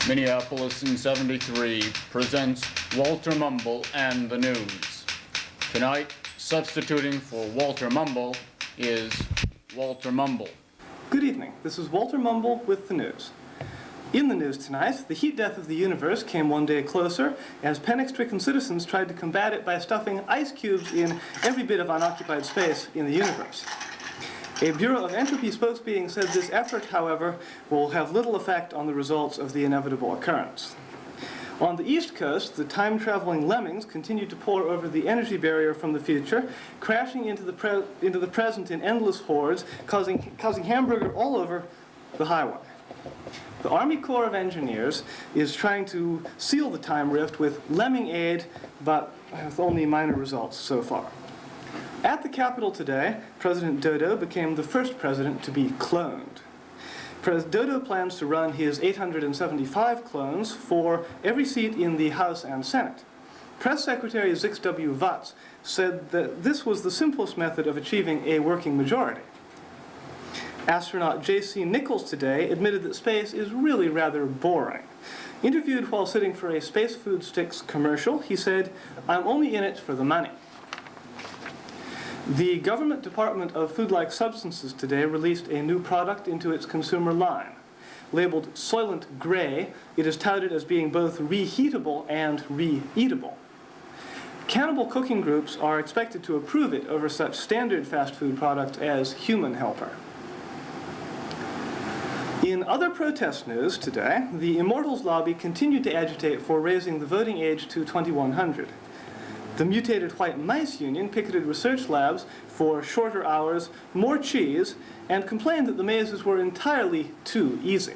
Minneapolis in 73 presents Walter Mumble and the News. Tonight, substituting for Walter Mumble is Walter Mumble. Good evening. This is Walter Mumble with the news. In the news tonight, the heat death of the universe came one day closer as panic-stricken citizens tried to combat it by stuffing ice cubes in every bit of unoccupied space in the universe. A Bureau of Entropy spokesbeing said this effort, however, will have little effect on the results of the inevitable occurrence. On the East Coast, the time-traveling lemmings continue to pour over the energy barrier from the future, crashing into the present in endless hordes, causing hamburger all over the highway. The Army Corps of Engineers is trying to seal the time rift with lemming aid, but with only minor results so far. At the Capitol today, President Dodo became the first president to be cloned. Dodo plans to run his 875 clones for every seat in the House and Senate. Press Secretary Zix W. Vutz said that this was the simplest method of achieving a working majority. Astronaut J.C. Nichols today admitted that space is really rather boring. Interviewed while sitting for a Space Food Sticks commercial, he said, "I'm only in it for the money." The Government Department of Food-like Substances today released a new product into its consumer line. Labeled Soylent Grey, it is touted as being both reheatable and re-eatable. Cannibal cooking groups are expected to approve it over such standard fast food products as Human Helper. In other protest news today, the Immortals lobby continued to agitate for raising the voting age to 2100. The Mutated White Mice Union picketed research labs for shorter hours, more cheese, and complained that the mazes were entirely too easy.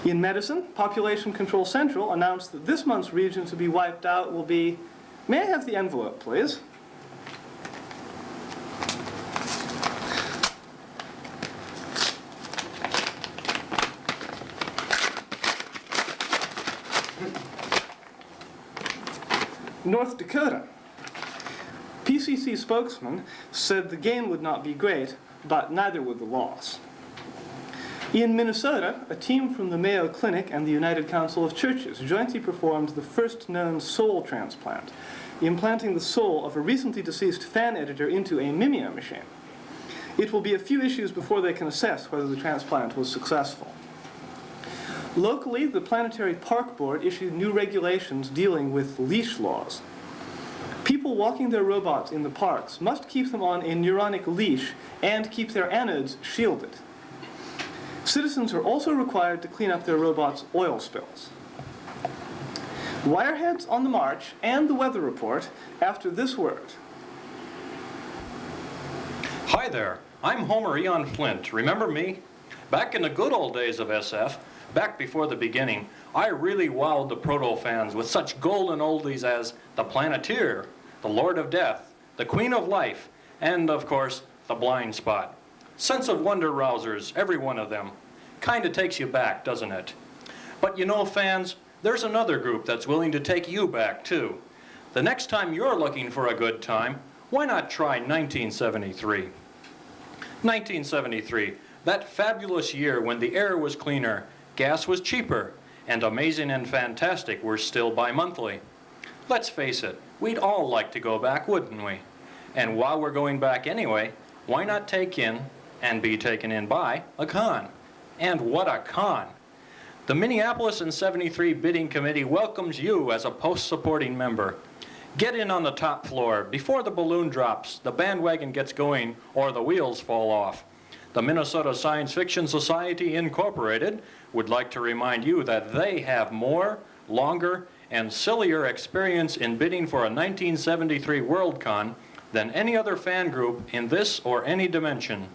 In medicine, Population Control Central announced that this month's region to be wiped out will be... May I have the envelope, please? North Dakota. PCC spokesman said the gain would not be great, but neither would the loss. In Minnesota, a team from the Mayo Clinic and the United Council of Churches jointly performed the first known soul transplant, implanting the soul of a recently deceased fan editor into a Mimeo machine. It will be a few issues before they can assess whether the transplant was successful. Locally, the Planetary Park Board issued new regulations dealing with leash laws. People walking their robots in the parks must keep them on a neuronic leash and keep their anodes shielded. Citizens are also required to clean up their robots' oil spills. Wireheads on the march and the weather report after this word. Hi there, I'm Homer Eon Flint. Remember me? Back in the good old days of SF, back before the beginning, I really wowed the Proto fans with such golden oldies as The Planeteer, The Lord of Death, The Queen of Life, and, of course, The Blind Spot. Sense of wonder rousers, every one of them. Kinda takes you back, doesn't it? But you know, fans, there's another group that's willing to take you back, too. The next time you're looking for a good time, why not try 1973? 1973, that fabulous year when the air was cleaner, gas was cheaper, and Amazing and Fantastic were still bi-monthly. Let's face it, we'd all like to go back, wouldn't we? And while we're going back anyway, why not take in, and be taken in by, a con? And what a con! The Minneapolis in 73 Bidding Committee welcomes you as a post-supporting member. Get in on the top floor before the balloon drops, the bandwagon gets going, or the wheels fall off. The Minnesota Science Fiction Society, Incorporated, would like to remind you that they have more, longer, and sillier experience in bidding for a 1973 Worldcon than any other fan group in this or any dimension.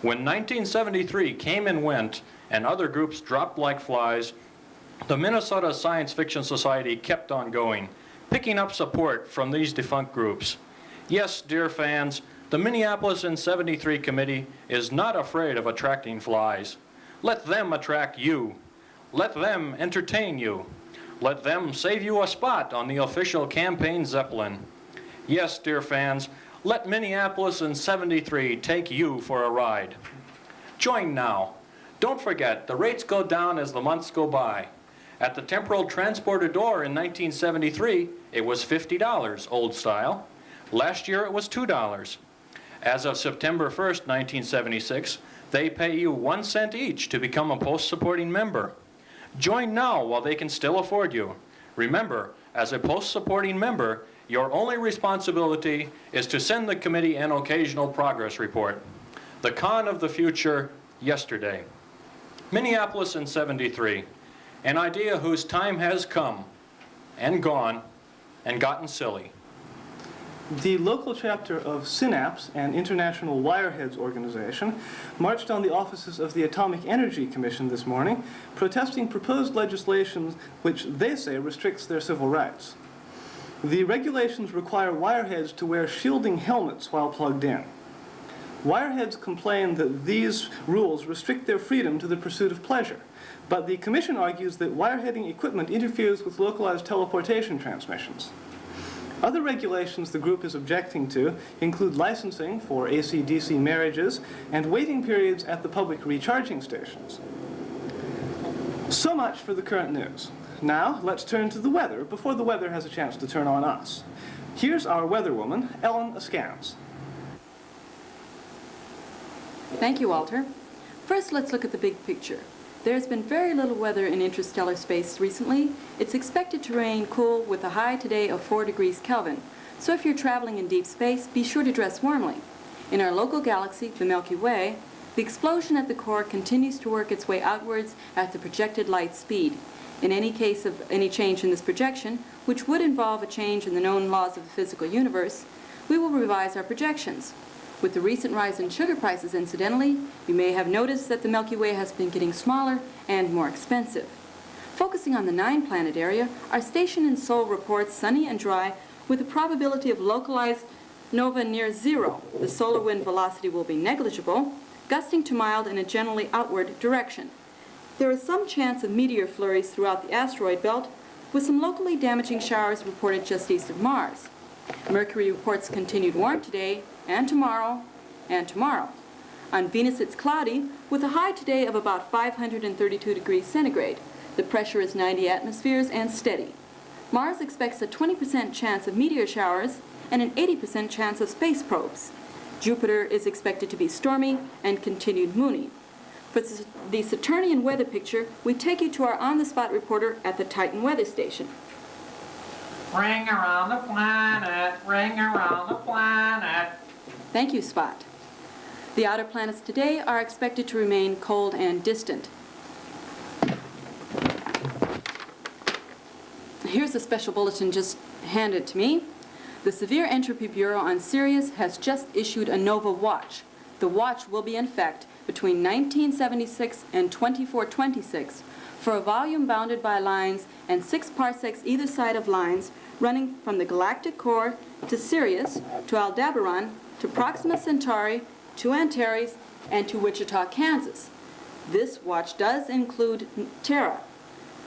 When 1973 came and went, and other groups dropped like flies, the Minnesota Science Fiction Society kept on going, picking up support from these defunct groups. Yes, dear fans, the Minneapolis in 73 committee is not afraid of attracting flies. Let them attract you. Let them entertain you. Let them save you a spot on the official campaign Zeppelin. Yes, dear fans, let Minneapolis in 73 take you for a ride. Join now. Don't forget, the rates go down as the months go by. At the temporal transporter door in 1973, it was $50, old style. Last year it was $2. As of September 1st, 1976, they pay you 1 cent each to become a post-supporting member. Join now while they can still afford you. Remember, as a post-supporting member, your only responsibility is to send the committee an occasional progress report. The con of the future, yesterday. Minneapolis in '73, an idea whose time has come and gone and gotten silly. The local chapter of Synapse, an international wireheads organization, marched on the offices of the Atomic Energy Commission this morning, protesting proposed legislation which they say restricts their civil rights. The regulations require wireheads to wear shielding helmets while plugged in. Wireheads complain that these rules restrict their freedom to the pursuit of pleasure, but the Commission argues that wireheading equipment interferes with localized teleportation transmissions. Other regulations the group is objecting to include licensing for AC-DC marriages and waiting periods at the public recharging stations. So much for the current news. Now, let's turn to the weather before the weather has a chance to turn on us. Here's our weatherwoman, Ellen Askans. Thank you, Walter. First, let's look at the big picture. There's been very little weather in interstellar space recently. It's expected to remain cool with a high today of 4 degrees Kelvin. So if you're traveling in deep space, be sure to dress warmly. In our local galaxy, the Milky Way, the explosion at the core continues to work its way outwards at the projected light speed. In any case of any change in this projection, which would involve a change in the known laws of the physical universe, we will revise our projections. With the recent rise in sugar prices, incidentally, you may have noticed that the Milky Way has been getting smaller and more expensive. Focusing on the 9-planet area, our station in Seoul reports sunny and dry with a probability of localized nova near zero. The solar wind velocity will be negligible, gusting to mild in a generally outward direction. There is some chance of meteor flurries throughout the asteroid belt, with some locally damaging showers reported just east of Mars. Mercury reports continued warm today, and tomorrow, and tomorrow. On Venus it's cloudy, with a high today of about 532 degrees centigrade. The pressure is 90 atmospheres and steady. Mars expects a 20% chance of meteor showers and an 80% chance of space probes. Jupiter is expected to be stormy and continued moony. For the Saturnian weather picture, we take you to our on-the-spot reporter at the Titan weather station. Ring around the planet, ring around the planet. Thank you, Spot. The outer planets today are expected to remain cold and distant. Here's a special bulletin just handed to me. The Severe Entropy Bureau on Sirius has just issued a NOVA watch. The watch will be in effect between 1976 and 2426 for a volume bounded by lines and 6 parsecs either side of lines running from the galactic core to Sirius, to Aldebaran, to Proxima Centauri, to Antares, and to Wichita, Kansas. This watch does include Terra.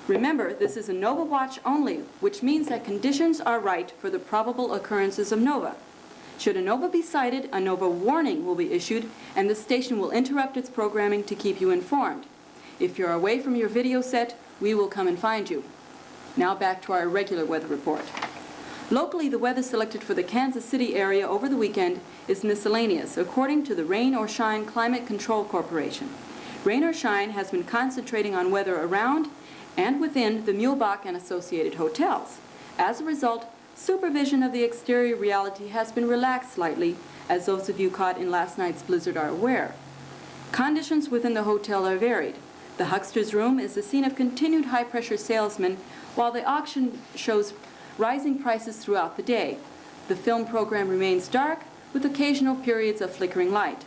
Remember, this is a NOVA watch only, which means that conditions are right for the probable occurrences of NOVA. Should a NOVA be sighted, a NOVA warning will be issued, and the station will interrupt its programming to keep you informed. If you're away from your video set, we will come and find you. Now back to our regular weather report. Locally, the weather selected for the Kansas City area over the weekend is miscellaneous, according to the Rain or Shine Climate Control Corporation. Rain or Shine has been concentrating on weather around and within the Muehlebach and associated hotels. As a result, supervision of the exterior reality has been relaxed slightly, as those of you caught in last night's blizzard are aware. Conditions within the hotel are varied. The huckster's room is the scene of continued high-pressure salesmen, while the auction shows rising prices throughout the day. The film program remains dark, with occasional periods of flickering light.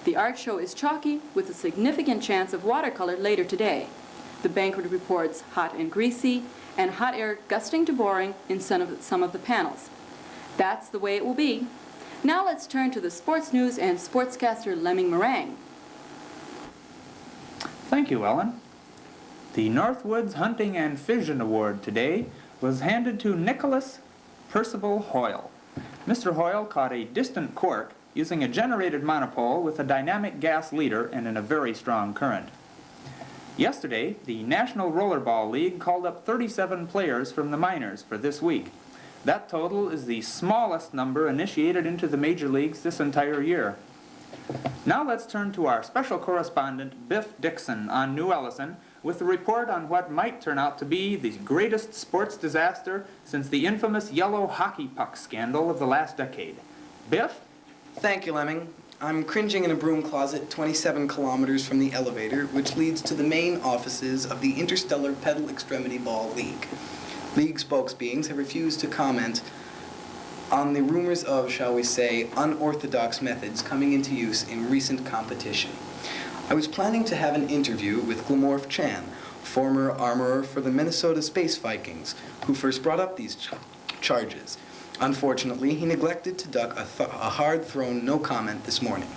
The art show is chalky, with a significant chance of watercolor later today. The banquet reports hot and greasy, and hot air gusting to boring in some of the panels. That's the way it will be. Now let's turn to the sports news and sportscaster Lemming Meringue. Thank you, Ellen. The Northwoods Hunting and Fission Award today was handed to Nicholas Percival Hoyle. Mr. Hoyle caught a distant cork using a generated monopole with a dynamic gas leader and in a very strong current. Yesterday, the National Rollerball League called up 37 players from the minors for this week. That total is the smallest number initiated into the major leagues this entire year. Now let's turn to our special correspondent, Biff Dixon, on New Ellison, with a report on what might turn out to be the greatest sports disaster since the infamous yellow hockey puck scandal of the last decade. Biff? Thank you, Lemming. I'm cringing in a broom closet 27 kilometers from the elevator, which leads to the main offices of the Interstellar Pedal Extremity Ball League. League spokesbeings have refused to comment on the rumors of, shall we say, unorthodox methods coming into use in recent competition. I was planning to have an interview with Glamorph Chan, former armorer for the Minnesota Space Vikings, who first brought up these charges. Unfortunately, he neglected to duck a hard-thrown no comment this morning.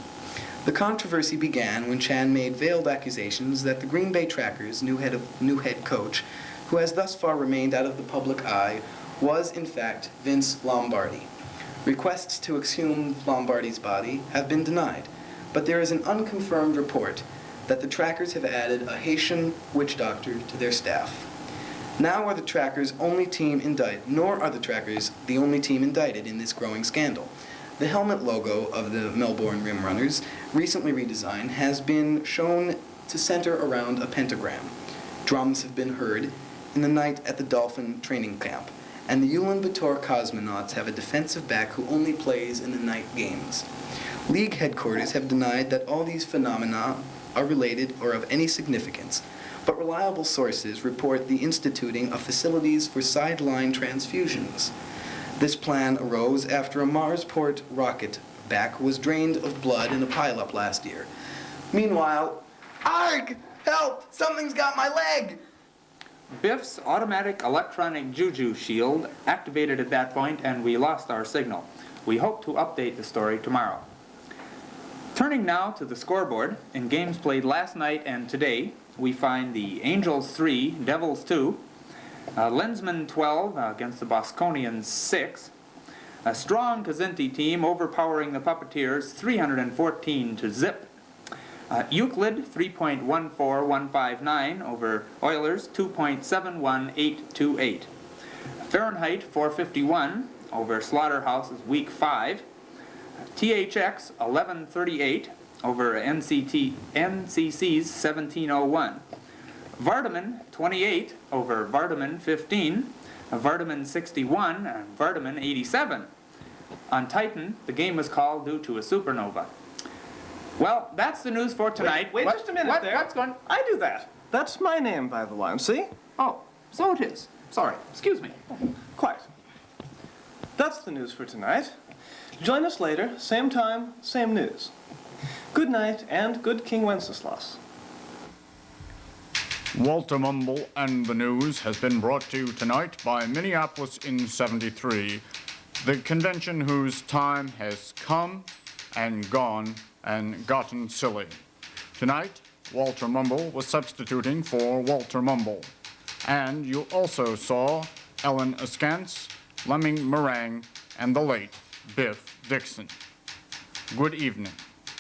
The controversy began when Chan made veiled accusations that the Green Bay Trackers' new head coach, who has thus far remained out of the public eye, was in fact Vince Lombardi. Requests to exhume Lombardi's body have been denied, but there is an unconfirmed report that the Trackers have added a Haitian witch doctor to their staff. Now are the Trackers only team indicted, nor are the Trackers the only team indicted in this growing scandal. The helmet logo of the Melbourne Rim Runners, recently redesigned, has been shown to center around a pentagram. Drums have been heard in the night at the Dolphin training camp, and the Ulaanbaatar cosmonauts have a defensive back who only plays in the night games. League headquarters have denied that all these phenomena are related or of any significance, but reliable sources report the instituting of facilities for sideline transfusions. This plan arose after a Marsport rocket back was drained of blood in a pileup last year. Meanwhile, ARG! Help! Something's got my leg! Biff's automatic electronic juju shield activated at that point and we lost our signal. We hope to update the story tomorrow. Turning now to the scoreboard, in games played last night and today, we find the Angels 3, Devils 2, Lensman 12 against the Bosconians 6, a strong Kazinti team overpowering the Puppeteers 314 to zip. Euclid 3.14159 over Oilers 2.71828. Fahrenheit 451 over Slaughterhouse's Week 5. THX 1138 over NCC's 1701. Vardaman 28 over Vardaman 15. Vardaman 61 and Vardaman 87. On Titan, the game was called due to a supernova. Well, that's the news for tonight. Wait just a minute there. What's going? I do that. That's my name by the line, see? Oh, so it is. Sorry, excuse me. Quite. That's the news for tonight. Join us later, same time, same news. Good night, and good King Wenceslas. Walter Mumble and the News has been brought to you tonight by Minneapolis in 73, the convention whose time has come and gone and gotten silly. Tonight, Walter Mumble was substituting for Walter Mumble. And you also saw Ellen Askance, Lemming Meringue, and the late Biff Dixon. Good evening.